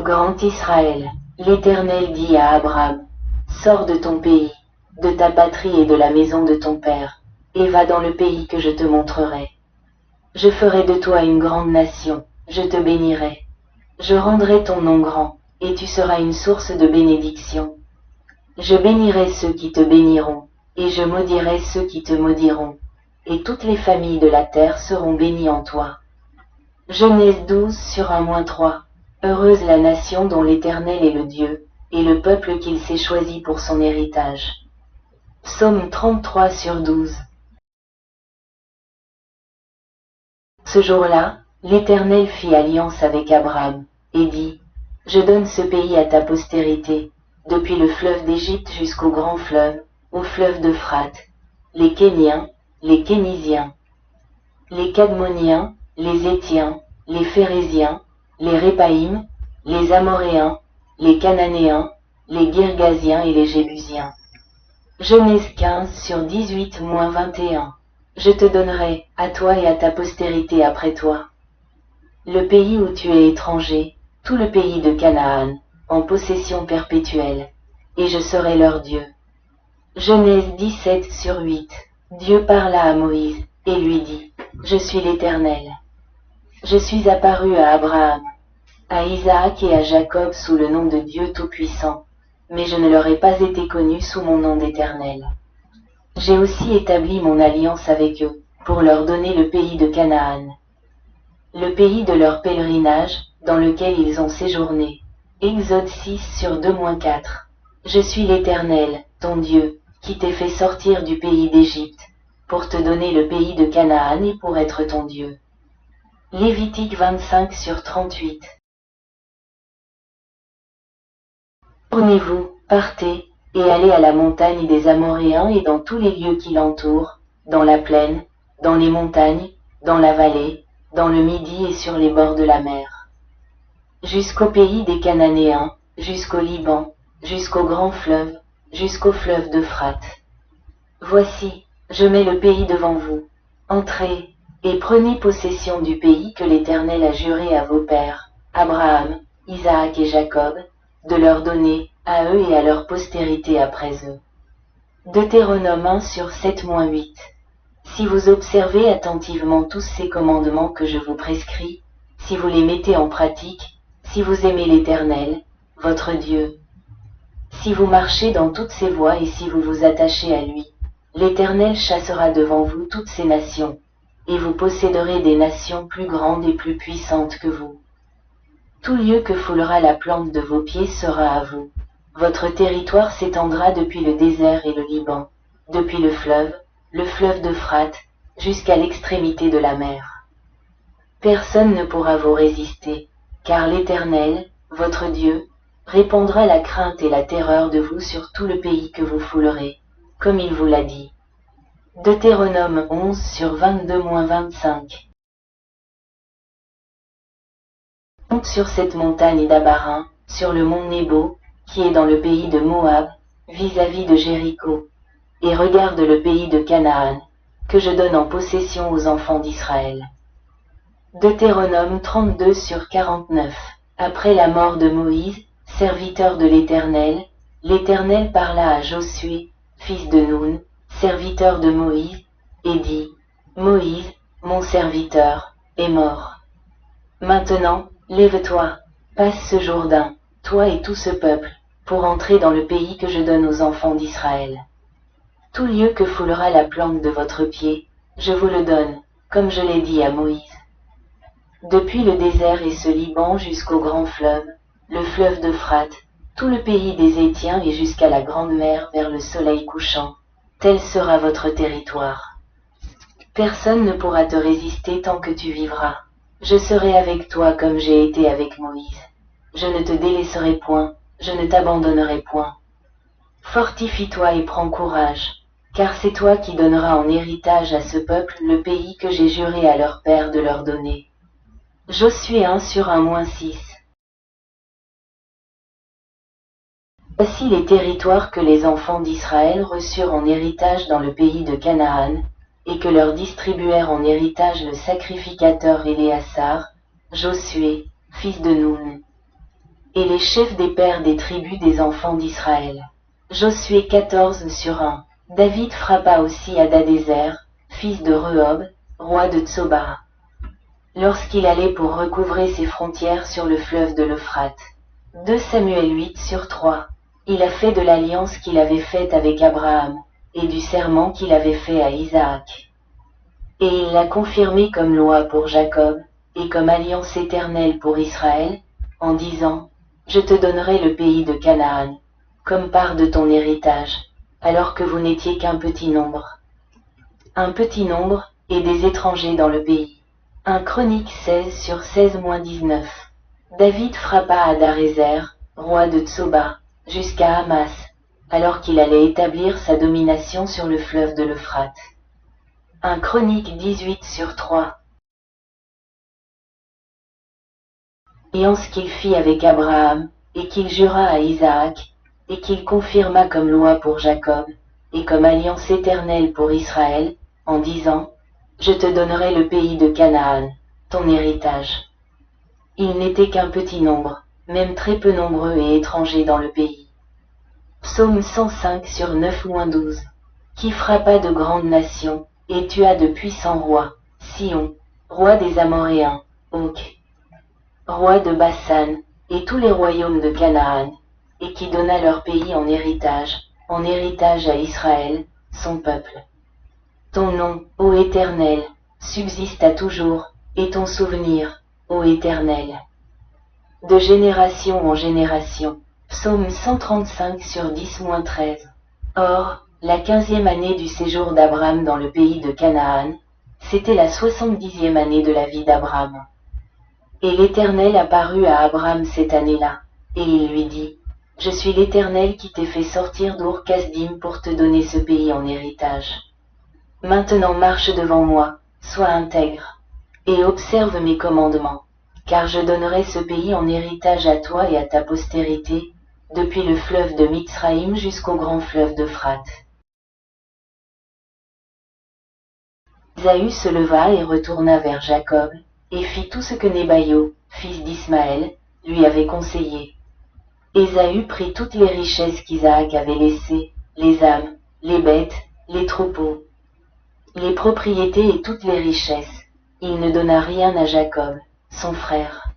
Grand Israël, l'Éternel dit à Abraham, sors de ton pays, de ta patrie et de la maison de ton père, et va dans le pays que je te montrerai. Je ferai de toi une grande nation, je te bénirai. Je rendrai ton nom grand, et tu seras une source de bénédiction. Je bénirai ceux qui te béniront, et je maudirai ceux qui te maudiront, et toutes les familles de la terre seront bénies en toi. Genèse 12:1-3. Heureuse la nation dont l'Éternel est le Dieu, et le peuple qu'il s'est choisi pour son héritage. Psaume 33/12. Ce jour-là, l'Éternel fit alliance avec Abraham, et dit, je donne ce pays à ta postérité, depuis le fleuve d'Égypte jusqu'au grand fleuve, au fleuve d'Euphrate, les Kéniens, les Kénisiens, les Cadmoniens, les Étiens, les Phéréziens, les Répaïm, les Amoréens, les Cananéens, les Girgasiens et les Jébusiens. Genèse 15/18-21. Je te donnerai, à toi et à ta postérité après toi, le pays où tu es étranger, tout le pays de Canaan, en possession perpétuelle, et je serai leur Dieu. Genèse 17/8. Dieu parla à Moïse, et lui dit, je suis l'Éternel. Je suis apparu à Abraham, à Isaac et à Jacob sous le nom de Dieu Tout-Puissant, mais je ne leur ai pas été connu sous mon nom d'Éternel. J'ai aussi établi mon alliance avec eux, pour leur donner le pays de Canaan, le pays de leur pèlerinage, dans lequel ils ont séjourné. Exode 6/2-4. Je suis l'Éternel, ton Dieu, qui t'ai fait sortir du pays d'Égypte, pour te donner le pays de Canaan et pour être ton Dieu. Lévitique 25/38. Tournez-vous, partez, et allez à la montagne des Amoréens et dans tous les lieux qui l'entourent, dans la plaine, dans les montagnes, dans la vallée, dans le Midi et sur les bords de la mer. Jusqu'au pays des Cananéens, jusqu'au Liban, jusqu'au grand fleuve, jusqu'au fleuve d'Euphrate. Voici, je mets le pays devant vous. Entrez, et prenez possession du pays que l'Éternel a juré à vos pères, Abraham, Isaac et Jacob, de leur donner, à eux et à leur postérité après eux. Deutéronome 1/7-8. Si vous observez attentivement tous ces commandements que je vous prescris, si vous les mettez en pratique, si vous aimez l'Éternel, votre Dieu, si vous marchez dans toutes ses voies et si vous vous attachez à lui, l'Éternel chassera devant vous toutes ces nations, et vous posséderez des nations plus grandes et plus puissantes que vous. Tout lieu que foulera la plante de vos pieds sera à vous. Votre territoire s'étendra depuis le désert et le Liban, depuis le fleuve d'Euphrate, jusqu'à l'extrémité de la mer. Personne ne pourra vous résister, car l'Éternel, votre Dieu, répandra la crainte et la terreur de vous sur tout le pays que vous foulerez, comme il vous l'a dit. Deutéronome 11/22-25. Monte sur cette montagne d'Abarim, sur le mont Nebo, qui est dans le pays de Moab, vis-à-vis de Jéricho, et regarde le pays de Canaan, que je donne en possession aux enfants d'Israël. Deutéronome 32/49. Après la mort de Moïse, serviteur de l'Éternel, l'Éternel parla à Josué, fils de Nun, serviteur de Moïse, et dit, Moïse, mon serviteur, est mort. Maintenant, lève-toi, passe ce Jourdain, toi et tout ce peuple, pour entrer dans le pays que je donne aux enfants d'Israël. Tout lieu que foulera la plante de votre pied, je vous le donne, comme je l'ai dit à Moïse. Depuis le désert et ce Liban jusqu'au grand fleuve, le fleuve d'Euphrate, tout le pays des Étiens et jusqu'à la grande mer vers le soleil couchant, tel sera votre territoire. Personne ne pourra te résister tant que tu vivras. Je serai avec toi comme j'ai été avec Moïse. Je ne te délaisserai point, je ne t'abandonnerai point. Fortifie-toi et prends courage, car c'est toi qui donneras en héritage à ce peuple le pays que j'ai juré à leur père de leur donner. Josué 1/1-6. Voici les territoires que les enfants d'Israël reçurent en héritage dans le pays de Canaan, et que leur distribuèrent en héritage le sacrificateur Éléazar, Josué, fils de Nun. et les chefs des pères des tribus des enfants d'Israël. Josué 14:1. David frappa aussi Hadadézer, fils de Rehob, roi de Tsoba, lorsqu'il allait pour recouvrer ses frontières sur le fleuve de l'Euphrate. 2 Samuel 8:3. Il a fait de l'alliance qu'il avait faite avec Abraham, et du serment qu'il avait fait à Isaac. Et il l'a confirmé comme loi pour Jacob, et comme alliance éternelle pour Israël, en disant, je te donnerai le pays de Canaan, comme part de ton héritage, alors que vous n'étiez qu'un petit nombre. Un petit nombre, et des étrangers dans le pays. 1 Chronique 16/16-19. David frappa Hadarézer, roi de Tsoba, jusqu'à Hamas, alors qu'il allait établir sa domination sur le fleuve de l'Euphrate. 1 Chronique 18/3. Alliance qu'il fit avec Abraham, et qu'il jura à Isaac, et qu'il confirma comme loi pour Jacob, et comme alliance éternelle pour Israël, en disant, je te donnerai le pays de Canaan, ton héritage. Il n'était qu'un petit nombre, même très peu nombreux et étrangers dans le pays. Psaume 105/9-12. Qui frappa de grandes nations, et tua de puissants rois, Sion, roi des Amoréens, Og, roi de Bassan, et tous les royaumes de Canaan, et qui donna leur pays en héritage à Israël, son peuple. Ton nom, ô Éternel, subsiste à toujours, et ton souvenir, ô Éternel, de génération en génération. Psaume 135/10-13. Or, la 15e année du séjour d'Abraham dans le pays de Canaan, c'était la 70e année de la vie d'Abraham. Et l'Éternel apparut à Abraham cette année-là, et il lui dit, je suis l'Éternel qui t'ai fait sortir d'Our Kasdim pour te donner ce pays en héritage. Maintenant marche devant moi, sois intègre, et observe mes commandements, car je donnerai ce pays en héritage à toi et à ta postérité, depuis le fleuve de Mitsraïm jusqu'au grand fleuve d'Euphrate. Ésaü se leva et retourna vers Jacob, et fit tout ce que Nebaïo, fils d'Ismaël, lui avait conseillé. Ésaü prit toutes les richesses qu'Isaac avait laissées, les âmes, les bêtes, les troupeaux, les propriétés et toutes les richesses. Il ne donna rien à Jacob, son frère.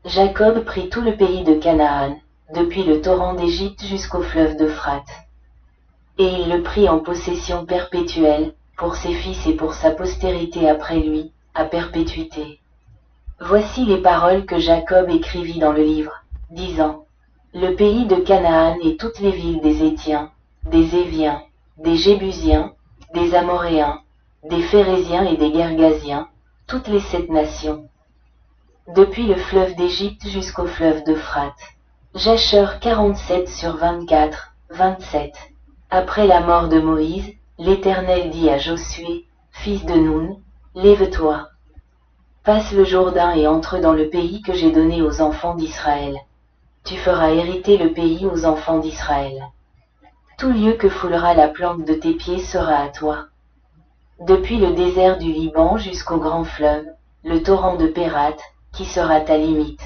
Jacob prit tout le pays de Canaan, depuis le torrent d'Égypte jusqu'au fleuve d'Euphrate. Et il le prit en possession perpétuelle, pour ses fils et pour sa postérité après lui, à perpétuité. Voici les paroles que Jacob écrivit dans le livre, disant, le pays de Canaan et toutes les villes des Hétiens, des Éviens, des Jébusiens, des Amoréens, des Phéréziens et des Gergasiens, toutes les 7 nations. Depuis le fleuve d'Égypte jusqu'au fleuve d'Euphrate. Jacheur 47/24-27. Après la mort de Moïse, l'Éternel dit à Josué, fils de Nun, lève-toi, passe le Jourdain et entre dans le pays que j'ai donné aux enfants d'Israël. Tu feras hériter le pays aux enfants d'Israël. Tout lieu que foulera la plante de tes pieds sera à toi. Depuis le désert du Liban jusqu'au grand fleuve, le torrent de Pérat, qui sera ta limite.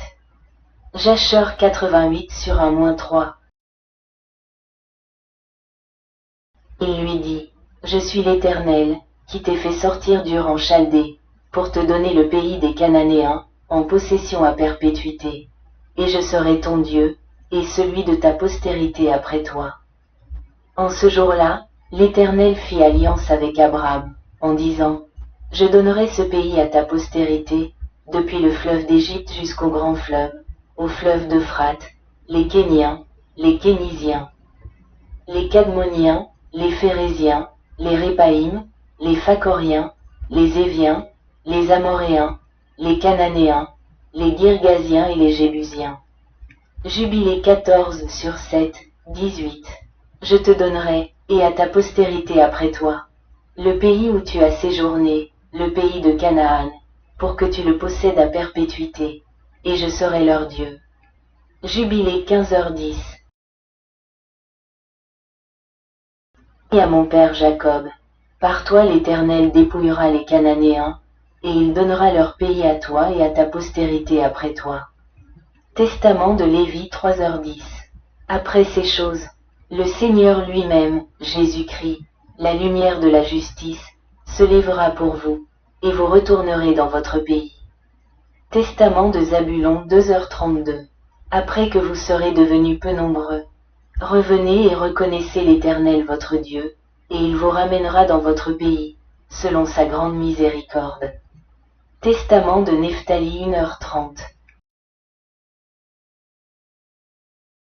Jacheur 88/1-3. Il lui dit, je suis l'Éternel, qui t'ai fait sortir d'Ur en Chaldée, pour te donner le pays des Cananéens, en possession à perpétuité. Et je serai ton Dieu, et celui de ta postérité après toi. En ce jour-là, l'Éternel fit alliance avec Abraham, en disant, je donnerai ce pays à ta postérité, depuis le fleuve d'Égypte jusqu'au grand fleuve, au fleuve d'Euphrate, les Kéniens, les Kénisiens, les Cadmoniens, les Phéréziens, les Répaïm, les Phacoriens, les Éviens, les Amoréens, les Cananéens, les Girgasiens et les Jébusiens. Jubilé 14/7-18. Je te donnerai, et à ta postérité après toi, le pays où tu as séjourné, le pays de Canaan, pour que tu le possèdes à perpétuité, et je serai leur Dieu. Jubilé 15h10. Et à mon père Jacob, par toi l'Éternel dépouillera les Cananéens, et il donnera leur pays à toi et à ta postérité après toi. Testament de Lévi 3h10. Après ces choses, le Seigneur lui-même, Jésus-Christ, la lumière de la justice, se lèvera pour vous, et vous retournerez dans votre pays. Testament de Zabulon 2h32. Après que vous serez devenus peu nombreux, revenez et reconnaissez l'Éternel votre Dieu, et il vous ramènera dans votre pays, selon sa grande miséricorde. Testament de Nephtali 1h30.